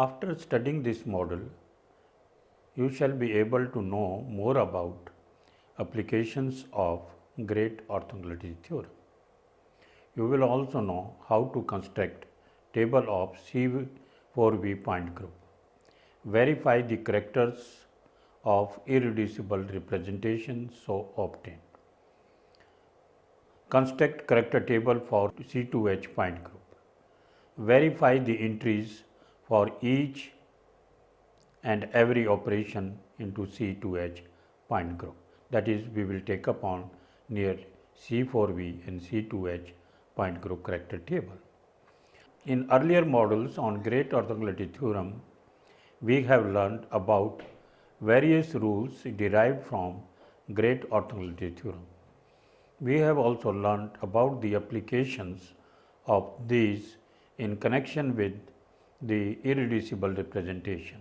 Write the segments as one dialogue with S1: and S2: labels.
S1: After studying this model, you shall be able to know more about applications of great orthogonality theorem. You will also know how to construct table of C4V point group, verify the characters of irreducible representation so obtained, construct character table for C2H point group, verify the entries for each and every operation into C2H point group. That is, we will take upon near C4V and C2H point group character table. In earlier models on great orthogonality theorem, we have learned about various rules derived from great orthogonality theorem. We have also learned about the applications of these in connection with the irreducible representation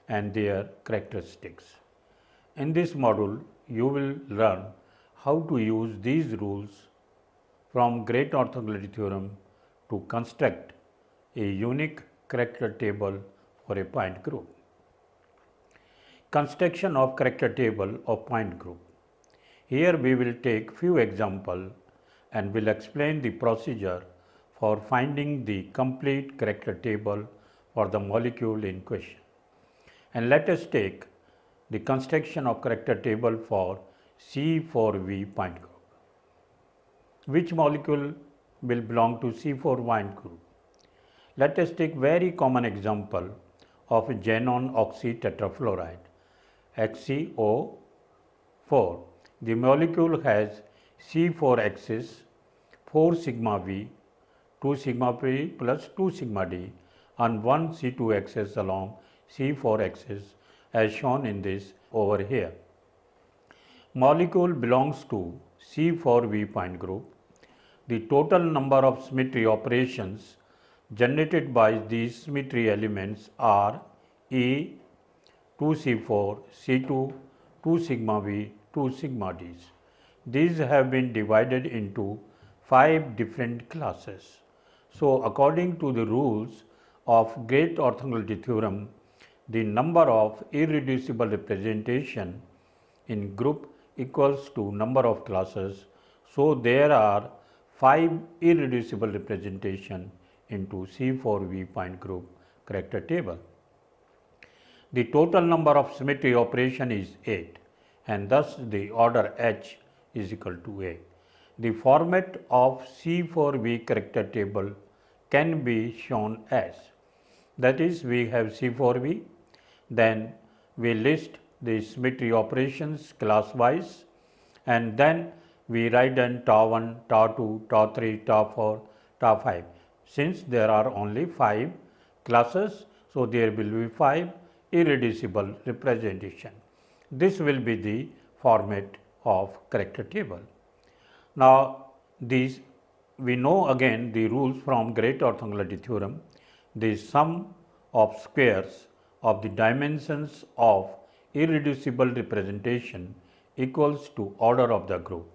S1: and their characteristics. In this module, you will learn how to use these rules from great orthogonality theorem to construct a unique character table for a point group. Construction of character table of point group. Here we will take few examples and will explain the procedure for finding the complete character table for the molecule in question. And let us take the construction of character table for C4V point group. Which molecule will belong to C4 point group? Let us take very common example of xenon oxy tetrafluoride, HCO4. The molecule has C4 axis, 4 sigma V, 2 sigma P plus 2 sigma D and 1 C2 axis along C4 axis as shown in this over here. Molecule belongs to C4V point group. The total number of symmetry operations generated by these symmetry elements are E, 2C4, C2, 2 sigma V, 2 sigma Ds. These have been divided into 5 different classes. So, according to the rules of great orthogonality theorem, the number of irreducible representation in group equals to number of classes. So, there are 5 irreducible representation into C4V point group character table. The total number of symmetry operation is 8 and thus the order H is equal to A. The format of C4V character table can be shown as, that is, we have C4V, then we list the symmetry operations class wise and then we write in tau 1, tau 2, tau 3, tau 4, tau 5. Since there are only 5 classes, so there will be 5 irreducible representation. This will be the format of character table. Now, these we know again the rules from great orthogonality theorem. The sum of squares of the dimensions of irreducible representation equals to order of the group.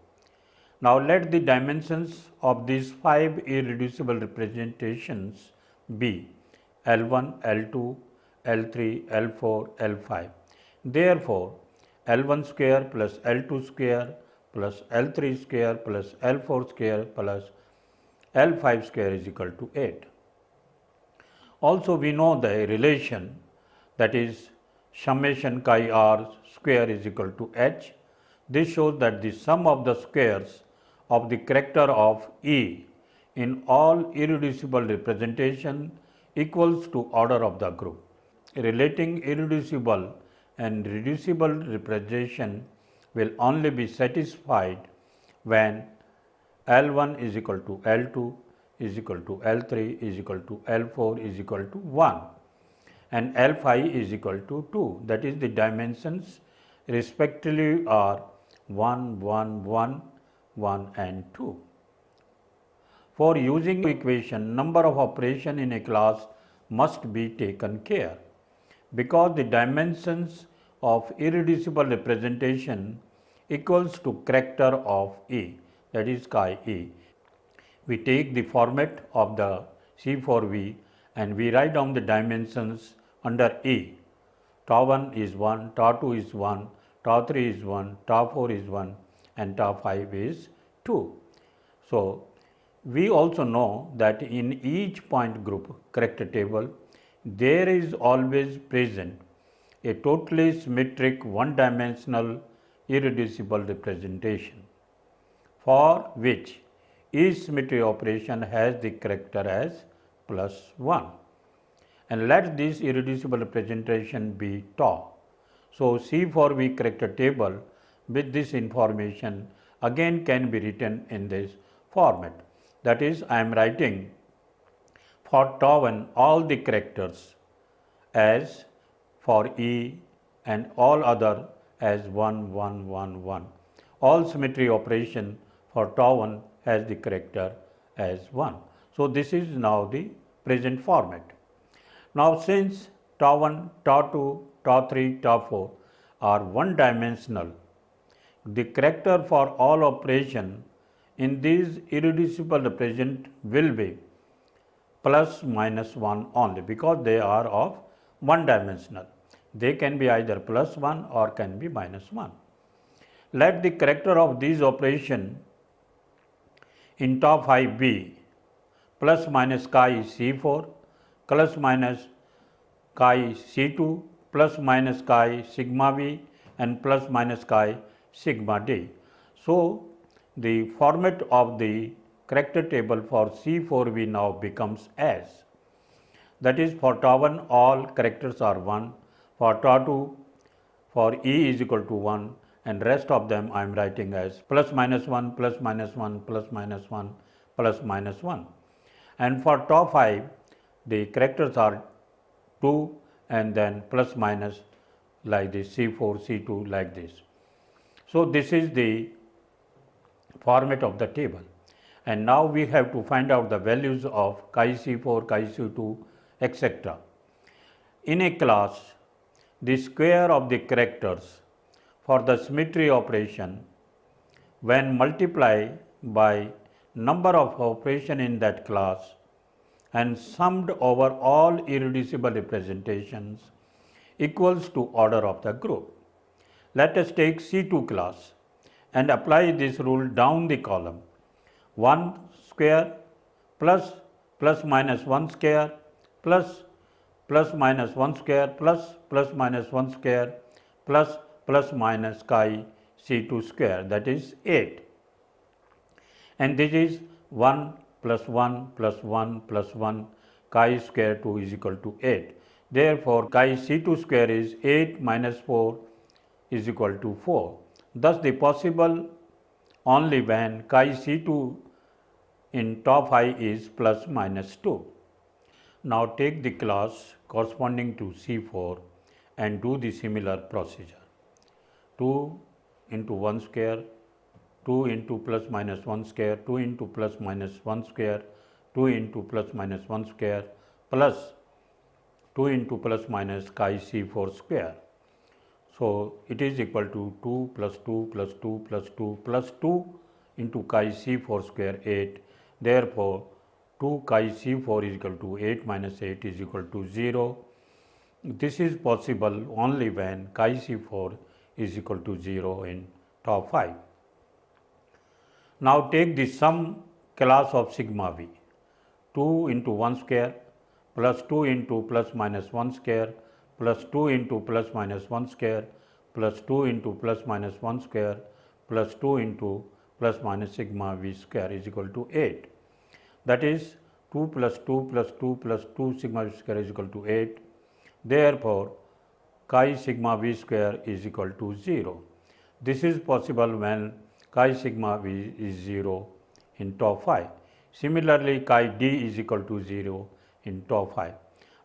S1: Now, let the dimensions of these 5 irreducible representations be L1, L2, L3, L4, L5. Therefore, L1 square plus L2 square plus L3 square plus L4 square plus L5 square is equal to 8. Also, we know the relation, that is summation chi r square is equal to h. This shows that the sum of the squares of the character of E in all irreducible representation equals to order of the group. Relating irreducible and reducible representation will only be satisfied when L1 is equal to L2 is equal to L3 is equal to L4 is equal to 1 and L5 is equal to 2, that is the dimensions respectively are 1, 1, 1, 1 and 2. For using equation, number of operation in a class must be taken care, because the dimensions of irreducible representation equals to character of E, that is chi E. We take the format of the C4V and we write down the dimensions under E. Tau 1 is 1, tau 2 is 1, tau 3 is 1, tau 4 is 1 and tau 5 is 2. So, we also know that in each point group character table there is always present a totally symmetric one-dimensional irreducible representation for which each symmetry operation has the character as +1, and let this irreducible representation be tau. So, C4V character table with this information again can be written in this format. That is, I am writing for tau 1 all the characters as for E and all other as 1, 1, 1, 1. All symmetry operation for tau 1 has the character as 1. So, this is now the present format. Now, since tau 1, tau 2, tau 3, tau 4 are one dimensional, the character for all operation in these irreducible represent will be plus minus 1 only, because they are of one dimensional. They can be either +1 or can be -1. Let the character of these operation in tau 5 be plus minus chi C4, plus minus chi C2, plus minus chi sigma V and plus minus chi sigma D. So, the format of the character table for C4V now becomes as, that is, for tau 1 all characters are 1, for tau 2 for E is equal to 1, and rest of them I am writing as plus minus 1, plus minus 1, plus minus 1, plus minus 1. And for tau 5 the characters are 2 and then plus minus like this, C4, C2 like this. So, this is the format of the table, and now we have to find out the values of chi C4, chi C2, etc. In a class, the square of the characters for the symmetry operation when multiplied by number of operation in that class and summed over all irreducible representations equals to order of the group. Let us take C2 class and apply this rule down the column. 1 square plus plus minus 1 square plus plus minus 1 square plus minus 1 square plus minus chi C2 square, that is 8. And this is 1 plus 1 plus 1 plus 1 chi square 2 is equal to 8. Therefore, chi C2 square is 8 minus 4 is equal to 4. Thus, the possible only when chi C2 in tau 5 is plus minus 2. Now, take the class corresponding to C4 and do the similar procedure. 2 into 1 square, 2 into plus minus 1 square, 2 into plus minus 1 square, 2 into plus minus 1 square plus 2 into plus minus chi C4 square. So, it is equal to 2 plus 2 plus 2 plus 2 plus 2 into chi C4 square 8. Therefore, 2 chi C4 is equal to 8 minus 8 is equal to 0. This is possible only when chi C4 is equal to 0 in tau 5. Now, take the sum class of sigma V, 2 into 1 square plus 2 into plus minus 1 square plus 2 into plus minus 1 square plus 2 into plus minus 1 square plus 2 into plus minus sigma V square is equal to 8. That is 2 plus 2 plus 2 plus 2 sigma V square is equal to 8. Therefore, chi sigma V square is equal to 0. This is possible when chi sigma V is 0 in tau 5. Similarly, chi D is equal to 0 in tau 5.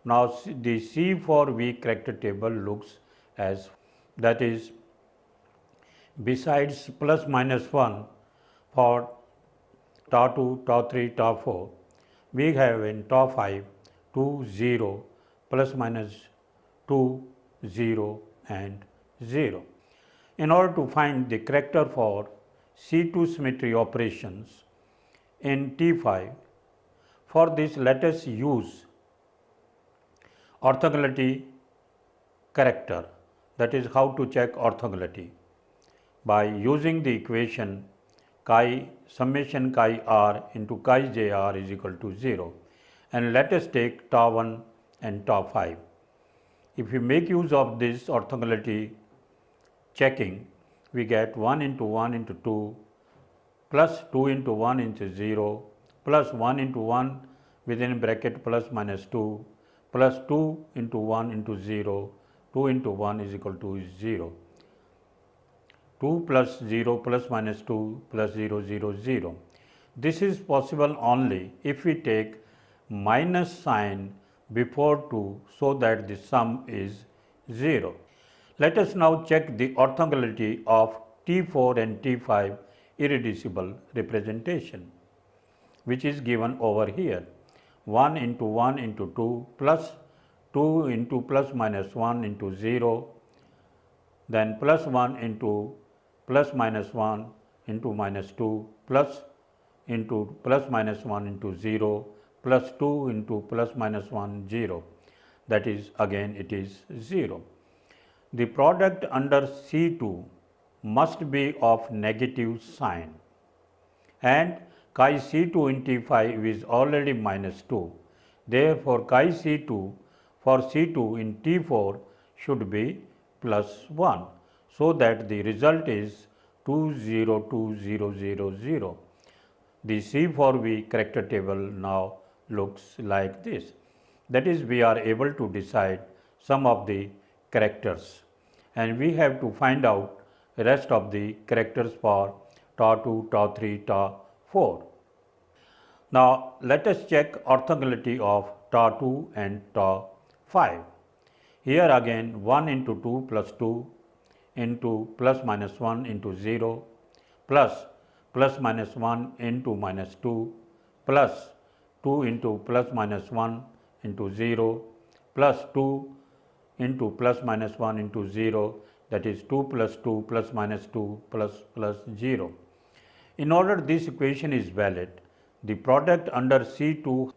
S1: Now, the C4V character table looks as, that is, besides plus minus 1 for tau 2, tau 3, tau 4, we have in tau 5 2, 0, plus minus 2, 0 and 0. In order to find the character for C2 symmetry operations in T5, for this let us use Orthogonality character, that is how to check orthogonality by using the equation chi summation chi r into chi j r is equal to 0, and let us take tau 1 and tau 5. If we make use of this orthogonality checking, we get 1 into 1 into 2 plus 2 into 1 into 0 plus 1 into 1 within bracket plus minus 2 plus 2 into 1 into 0, 2 into 1 is equal to 0. 2 plus 0 plus minus 2 plus 0, 0, 0. This is possible only if we take minus sign before 2 so that the sum is 0. Let us now check the orthogonality of T4 and T5 irreducible representation, which is given over here. 1 into 1 into 2 plus 2 into plus minus 1 into 0, then plus 1 into plus minus 1 into minus 2 plus into plus minus 1 into 0 plus 2 into plus minus 1 0, that is again it is 0. The product under C2 must be of negative sign, and chi C2 in T5 is already minus 2. Therefore, chi C2 for C2 in T4 should be plus 1, so that the result is 202000. The C4V character table now looks like this. That is, we are able to decide some of the characters, and we have to find out the rest of the characters for tau 2, tau 3, tau 4. Now, let us check orthogonality of tau 2 and tau 5. Here again 1 into 2 plus 2 into plus minus 1 into 0 plus minus 1 into minus 2 plus 2 into plus minus 1 into 0 plus 2 into plus minus 1 into 0, that is 2 plus 2 plus minus 2 plus 0. In order this equation is valid, the product under C2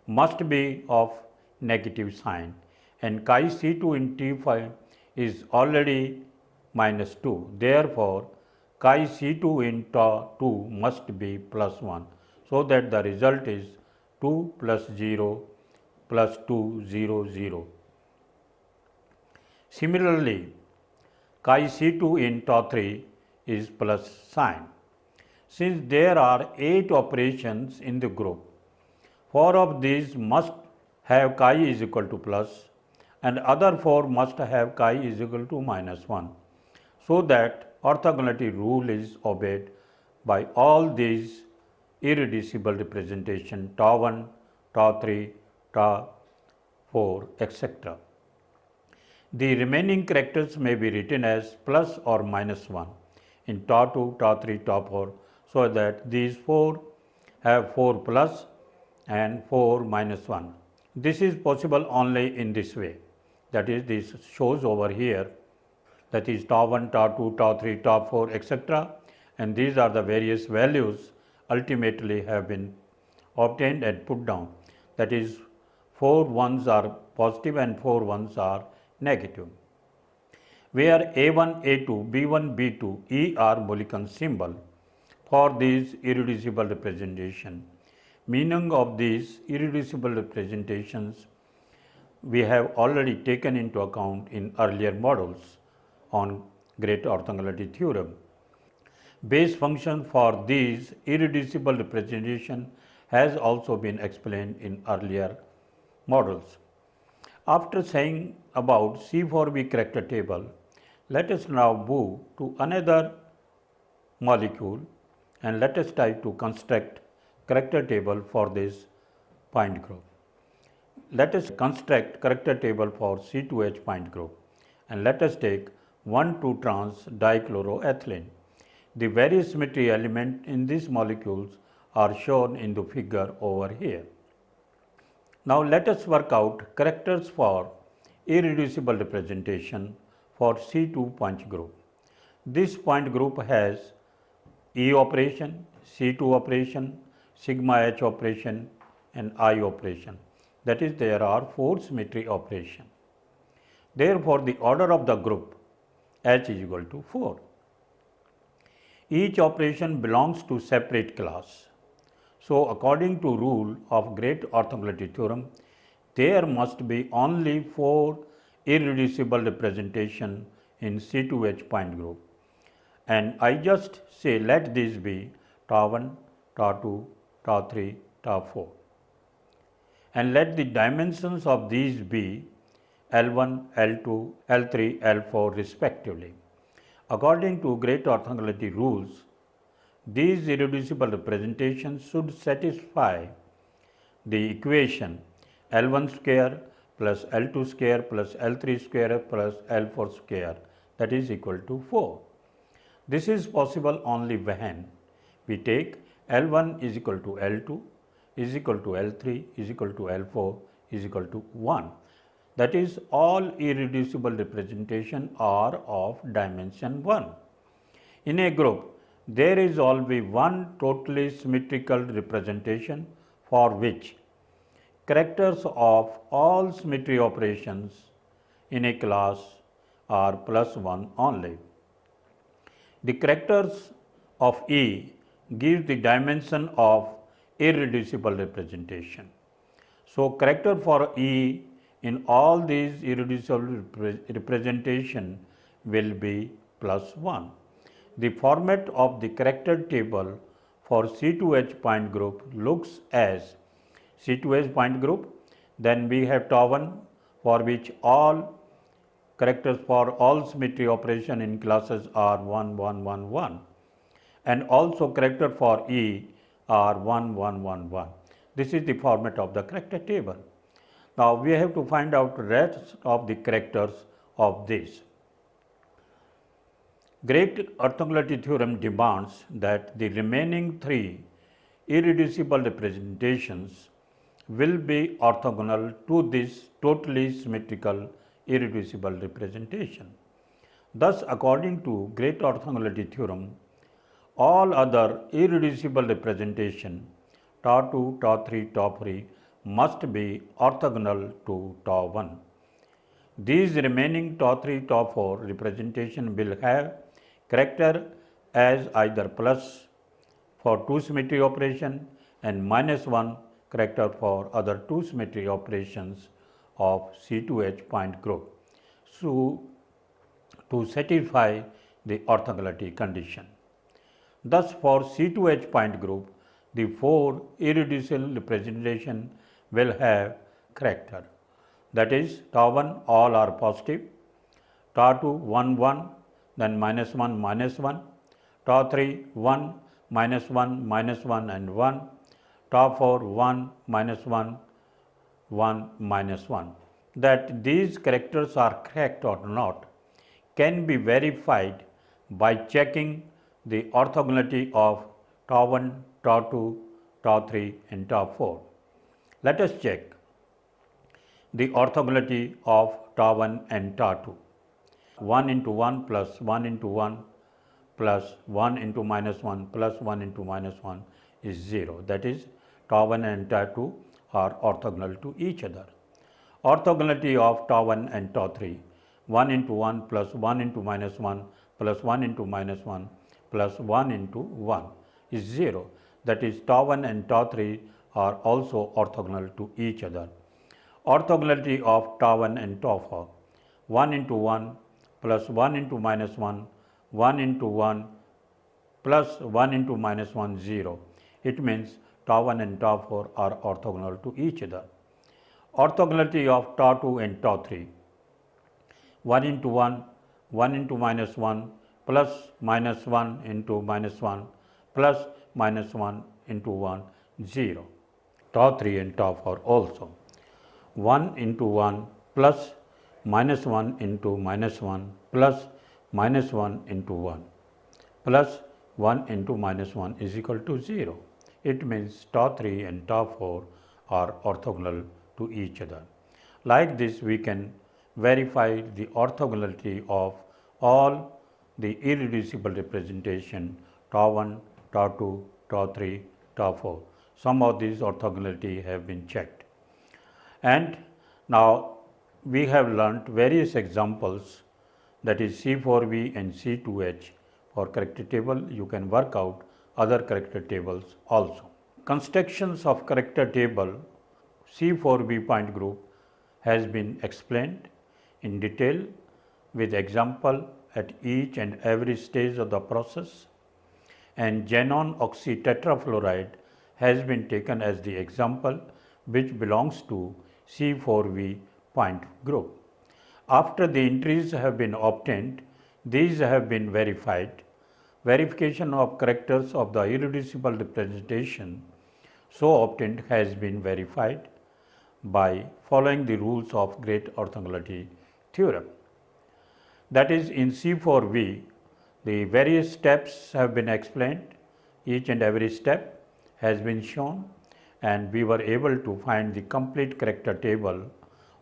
S1: must be of negative sign, and chi C2 in T5 is already minus 2. Therefore, chi C2 in tau 2 must be plus 1, so that the result is 2 plus 0 plus 2, 0, 0. Similarly, chi C2 in tau 3 is plus sign. Since there are 8 operations in the group, 4 of these must have chi is equal to plus, and other 4 must have chi is equal to minus 1, so that orthogonality rule is obeyed by all these irreducible representation tau 1, tau 3, tau 4, etc. The remaining characters may be written as plus or minus 1 in tau 2, tau 3, tau 4, so that these 4 have 4 plus and 4 minus 1. This is possible only in this way, that is, this shows over here, that is tau 1, tau 2, tau 3, tau 4, etc., and these are the various values ultimately have been obtained and put down, that is 4 ones are positive and 4 ones are negative, where A1, A2, B1, B2, E are Mulliken symbol for these irreducible representation. Meaning of these irreducible representations we have already taken into account in earlier modules on great orthogonality theorem. Base function for these irreducible representation has also been explained in earlier modules. After saying about C4V character table, let us now move to another molecule and let us try to construct character table for this point group. Let us construct character table for C2H point group, and let us take 1,2-trans dichloroethylene. The various symmetry elements in these molecules are shown in the figure over here. Now let us work out characters for irreducible representation for C2 point group. This point group has E operation, C2 operation, sigma H operation and I operation. that is there are 4 symmetry operations. Therefore, the order of the group H is equal to 4. Each operation belongs to separate class. So, according to rule of great orthogonality theorem, there must be only 4 irreducible representation in C2H point group. And I just say let these be tau 1, tau 2, tau 3, tau 4. And let the dimensions of these be L1, L2, L3, L4 respectively. According to great orthogonality rules, these irreducible representations should satisfy the equation L1 square plus L2 square plus L3 square plus L4 square, that is equal to 4. This is possible only when we take L1 is equal to L2 is equal to L3 is equal to L4 is equal to 1. That is, all irreducible representation are of dimension 1. In a group, there is always one totally symmetrical representation for which characters of all symmetry operations in a class are plus 1 only. The characters of E give the dimension of irreducible representation. So, character for E in all these irreducible representation will be plus 1. The format of the character table for C2H point group looks as C2H point group, then we have tau 1 for which all characters for all symmetry operation in classes are 1, 1, 1, 1, and also character for E are 1, 1, 1, 1. This is the format of the character table. Now, we have to find out rest of the characters of this. Great orthogonality theorem demands that the remaining 3 irreducible representations will be orthogonal to this totally symmetrical irreducible representation. Thus, according to great orthogonality theorem, all other irreducible representation tau 2, tau 3, tau 3 must be orthogonal to tau 1. These remaining tau 3, tau 4 representation will have character as either plus for 2 symmetry operation and minus 1 character for other 2 symmetry operations of C2H point group. So, to satisfy the orthogonality condition. Thus, for C2H point group, the 4 irreducible representation will have character, that is tau 1 all are positive, tau 2 1 1, then minus 1 minus 1, tau 3 1 minus 1 minus 1 and 1, tau 4 1 minus 1 1 minus 1. That these characters are correct or not can be verified by checking the orthogonality of tau 1, tau 2, tau 3 and tau 4. Let us check the orthogonality of tau 1 and tau 2. 1 into 1 plus 1 into 1 plus 1 into minus 1 plus 1 into minus 1 is 0. That is, tau 1 and tau 2 are orthogonal to each other. Orthogonality of tau 1 and tau 3, 1 into 1 plus 1 into minus 1 plus 1 into minus 1 plus 1 into 1 is 0. That is, tau 1 and tau 3 are also orthogonal to each other. Orthogonality of tau 1 and tau 4, 1 into 1 plus 1 into minus 1, 1 into 1 plus 1 into minus 1, 0. It means tau 1 and tau 4 are orthogonal to each other. Orthogonality of tau 2 and tau 3, 1 into 1, 1 into minus 1 plus minus 1 into minus 1 plus minus 1 into 1, 0. Tau 3 and tau 4 also 1 into 1 plus minus 1 into minus 1 plus minus 1 into 1 plus 1 into minus 1 is equal to 0. It means tau 3 and tau 4 are orthogonal to each other. Like this, we can verify the orthogonality of all the irreducible representation tau 1, tau 2, tau 3, tau 4. Some of these orthogonality have been checked. And now we have learnt various examples, that is C4V and C2H for character table. You can work out other character tables also. Constructions of character table C4V point group has been explained in detail with example at each and every stage of the process, and xenon oxytetrafluoride has been taken as the example which belongs to C4V point group. After the entries have been obtained, these have been verified. Verification of characters of the irreducible representation so obtained has been verified by following the rules of great orthogonality theorem. That is, in C4V, the various steps have been explained, each and every step has been shown, and we were able to find the complete character table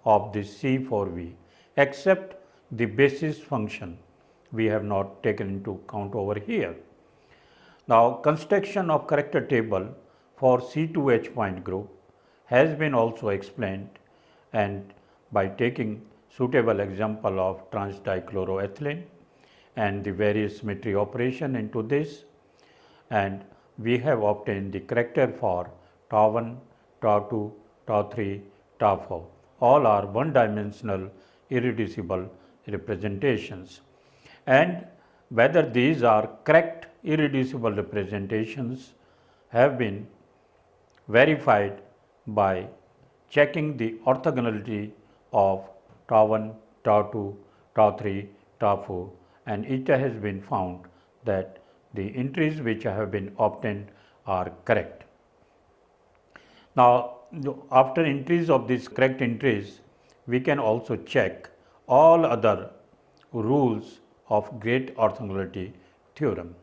S1: of this C4V, except the basis function we have not taken into account over here. Now, construction of character table for C2H point group has been also explained, and by taking suitable example of trans-dichloroethylene and the various symmetry operation into this, and we have obtained the character for tau 1, tau 2, tau 3, tau 4. All are one dimensional irreducible representations, and whether these are correct irreducible representations have been verified by checking the orthogonality of tau 1, tau 2, tau 3, tau 4, and it has been found that the entries which have been obtained are correct. Now, after entries of these correct entries, we can also check all other rules of great orthogonality theorem.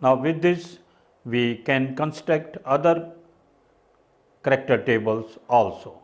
S1: Now, with this we can construct other character tables also.